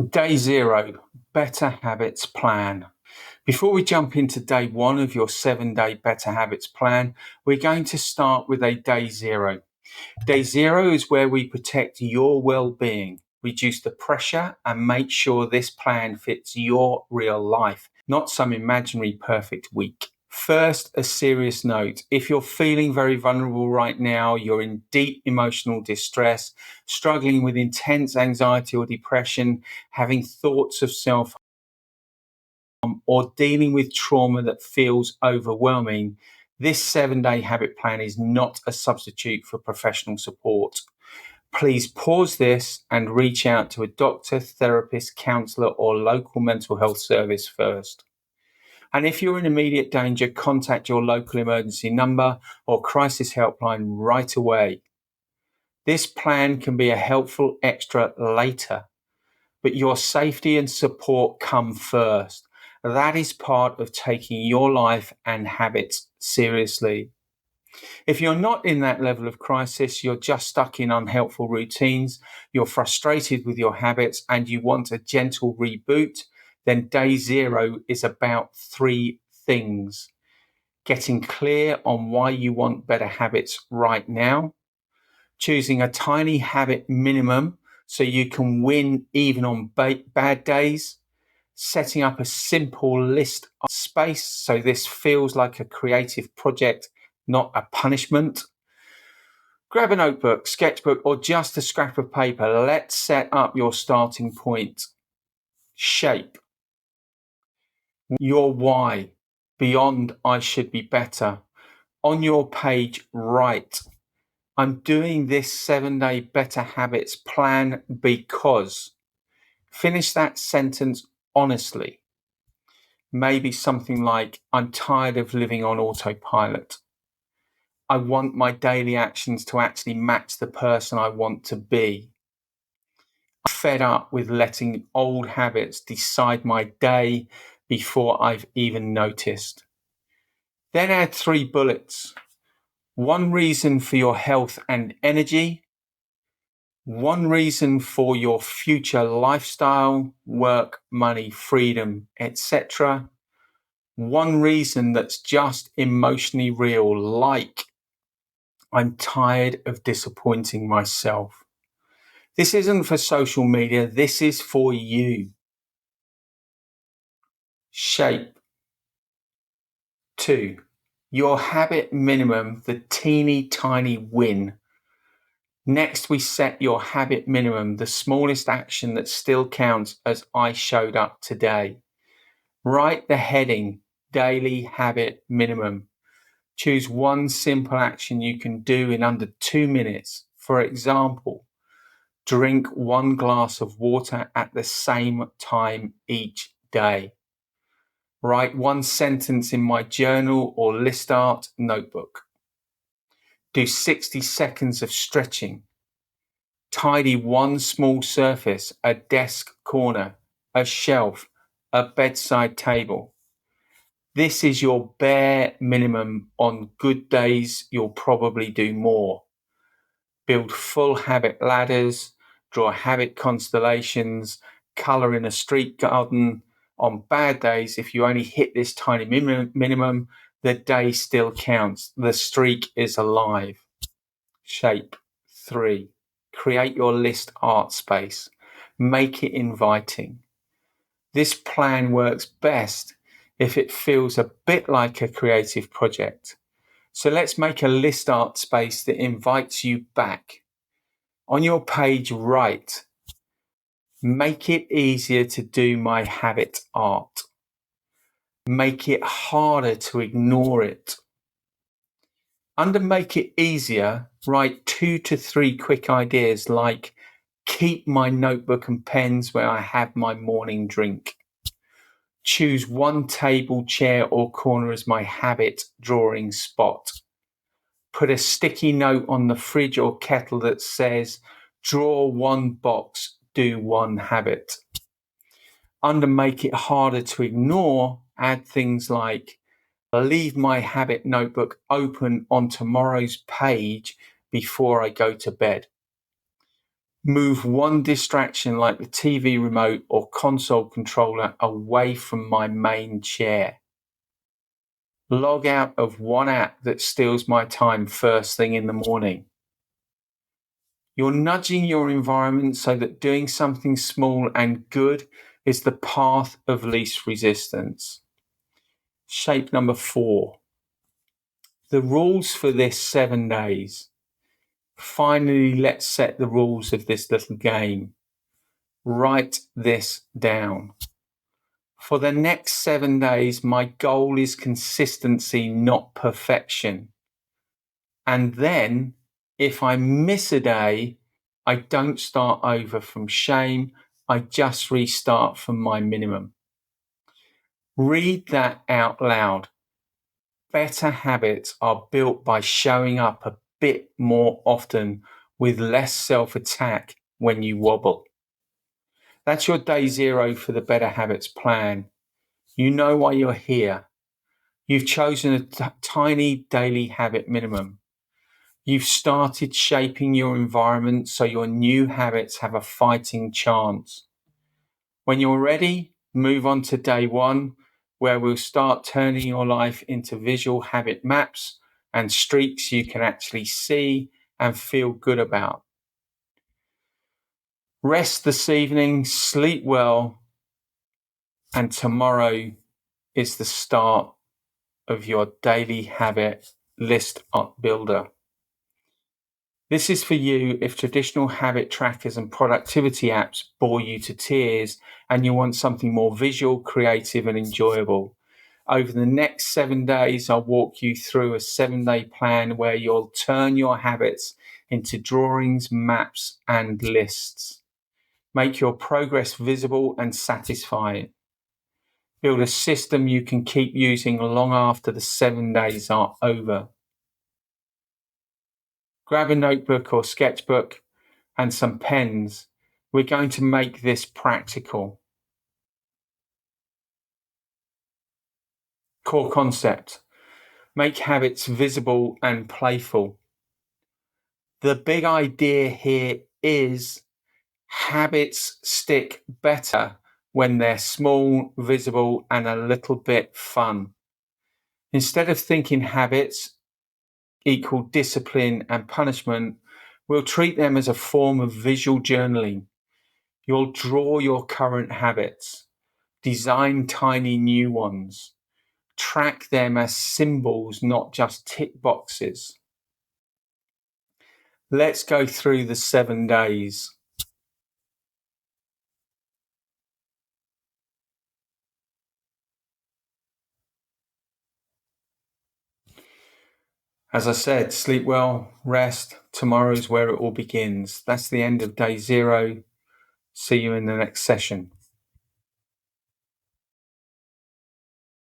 Day 0, Better Habits Plan. Before we jump into day 1 of your 7-day Better Habits Plan, we're going to start with a day 0. Day 0 is where we protect your well-being, reduce the pressure, and make sure this plan fits your real life, not some imaginary perfect week. First, a serious note. If you're feeling very vulnerable right now, you're in deep emotional distress, struggling with intense anxiety or depression, having thoughts of self-harm, or dealing with trauma that feels overwhelming, this 7-day habit plan is not a substitute for professional support. Please pause this and reach out to a doctor, therapist, counselor, or local mental health service first. And if you're in immediate danger, contact your local emergency number or crisis helpline right away. This plan can be a helpful extra later, but your safety and support come first. That is part of taking your life and habits seriously. If you're not in that level of crisis, you're just stuck in unhelpful routines, you're frustrated with your habits, and you want a gentle reboot, then day 0 is about 3 things. Getting clear on why you want better habits right now, choosing a tiny habit minimum so you can win even on bad days, setting up a simple list of space so this feels like a creative project, not a punishment. Grab a notebook, sketchbook, or just a scrap of paper. Let's set up your starting point. Shape. Your why. Beyond I should be better. On your page, write, I'm doing this 7-day Better Habits Plan because. Finish that sentence honestly. Maybe something like, I'm tired of living on autopilot. I want my daily actions to actually match the person I want to be. I'm fed up with letting old habits decide my day before I've even noticed. Then add 3 bullets. 1 reason for your health and energy. 1 reason for your future lifestyle, work, money, freedom, etc. 1 reason that's just emotionally real, like I'm tired of disappointing myself. This isn't for social media, this is for you. Shape. 2. Your habit minimum, the teeny tiny win. Next, we set your habit minimum, the smallest action that still counts as I showed up today. Write the heading, daily habit minimum. Choose 1 simple action you can do in under 2 minutes. For example, drink 1 glass of water at the same time each day. Write 1 sentence in my journal or list art notebook. Do 60 seconds of stretching. Tidy 1 small surface, a desk corner, a shelf, a bedside table. This is your bare minimum. On good days, you'll probably do more. Build full habit ladders, draw habit constellations, color in a street garden. On bad days, if you only hit this tiny minimum, the day still counts. The streak is alive. Shape. 3. Create your list art space. Make it inviting. This plan works best if it feels a bit like a creative project. So let's make a list art space that invites you back. On your page, write, make it easier to do my habit art. Make it harder to ignore it. Under make it easier, write 2 to 3 quick ideas like keep my notebook and pens where I have my morning drink. Choose 1 table, chair, or corner as my habit drawing spot. Put a sticky note on the fridge or kettle that says, draw 1 box, do 1 habit. Under make it harder to ignore, add things like, leave my habit notebook open on tomorrow's page before I go to bed. Move one distraction like the TV remote or console controller away from my main chair. Log out of one app that steals my time first thing in the morning. You're nudging your environment so that doing something small and good is the path of least resistance. Shape number 4. The rules for this 7 days. Finally, let's set the rules of this little game. Write this down. For the next 7 days, my goal is consistency, not perfection. And then, if I miss a day, I don't start over from shame. I just restart from my minimum. Read that out loud. Better habits are built by showing up a bit more often with less self-attack when you wobble. That's your day 0 for the Better Habits plan. You know why you're here. You've chosen a tiny daily habit minimum. You've started shaping your environment so your new habits have a fighting chance. When you're ready, move on to day 1, where we'll start turning your life into visual habit maps and streaks you can actually see and feel good about. Rest this evening, sleep well, and tomorrow is the start of your daily habit list builder. This is for you if traditional habit trackers and productivity apps bore you to tears and you want something more visual, creative, and enjoyable. Over the next 7 days, I'll walk you through a 7-day plan where you'll turn your habits into drawings, maps, and lists. Make your progress visible and satisfying. Build a system you can keep using long after the 7 days are over. Grab a notebook or sketchbook and some pens. We're going to make this practical. Core concept: make habits visible and playful. The big idea here is habits stick better when they're small, visible, and a little bit fun. Instead of thinking habits equal discipline and punishment, we'll treat them as a form of visual journaling. You'll draw your current habits, design tiny new ones, track them as symbols, not just tick boxes. Let's go through the 7 days. As I said, sleep well, rest. Tomorrow's where it all begins. That's the end of day 0. See you in the next session.